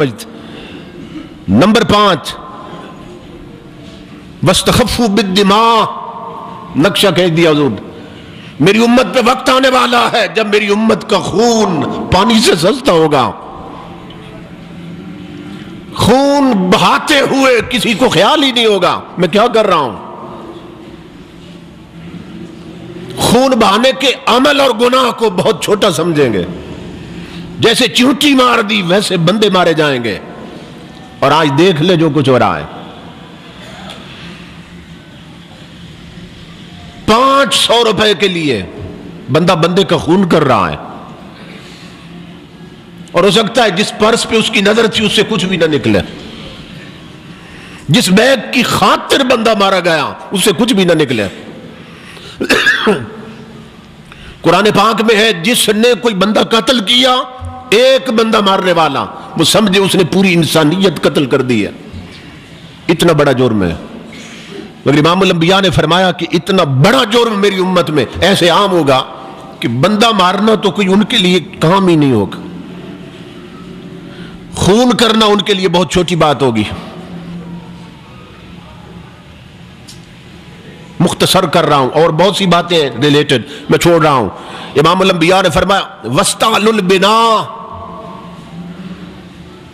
Number 5 وَاسْتَخَفُّوا بِالدِّمَاءِ، نقشہ کہہ دیا حضور، میری امت پہ وقت آنے والا ہے جب میری امت کا خون پانی سے سستا ہوگا۔ خون بہاتے ہوئے کسی کو خیال ہی نہیں ہوگا میں کیا کر رہا ہوں۔ خون بہانے کے عمل اور گناہ کو بہت چھوٹا سمجھیں گے، جیسے چیونٹی مار دی ویسے بندے مارے جائیں گے۔ اور آج دیکھ لے جو کچھ ہو رہا ہے، 500 روپے کے لیے بندہ بندے کا خون کر رہا ہے، اور ہو سکتا ہے جس پرس پہ اس کی نظر تھی اس سے کچھ بھی نہ نکلے، جس بیگ کی خاطر بندہ مارا گیا اس سے کچھ بھی نہ نکلے۔ قرآن پاک میں ہے جس نے کوئی بندہ قتل کیا، ایک بندہ مارنے والا، وہ سمجھے اس نے پوری انسانیت قتل کر دی ہے، اتنا بڑا جرم ہے۔ مگر امام الانبیاء نے فرمایا کہ اتنا بڑا جرم میری امت میں ایسے عام ہوگا کہ بندہ مارنا تو کوئی ان کے لیے کام ہی نہیں ہوگا، خون کرنا ان کے لیے بہت چھوٹی بات ہوگی۔ مختصر کر رہا ہوں اور بہت سی باتیں ریلیٹڈ میں چھوڑ رہا ہوں۔ امام الانبیاء نے فرمایا وَاسْتَعْلُوا الْبِنَاءَ،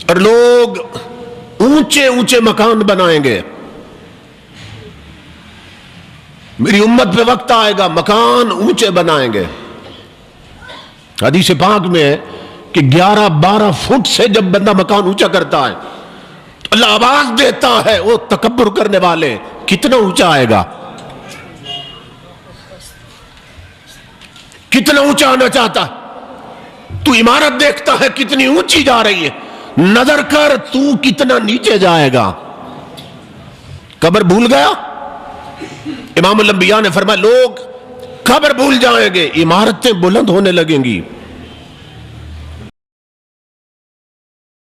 اور لوگ اونچے اونچے مکان بنائیں گے۔ میری امت پہ وقت آئے گا مکان اونچے بنائیں گے۔ حدیث پاک میں ہے کہ 11-12 فٹ سے جب بندہ مکان اونچا کرتا ہے تو اللہ آواز دیتا ہے وہ تکبر کرنے والے، کتنا اونچا آئے گا، کتنا اونچا آنا چاہتا ہے تو عمارت دیکھتا ہے کتنی اونچی جا رہی ہے، نظر کر تو کتنا نیچے جائے گا۔ قبر بھول گیا؟ امام الانبیاء نے فرمایا لوگ قبر بھول جائیں گے، عمارتیں بلند ہونے لگیں گی۔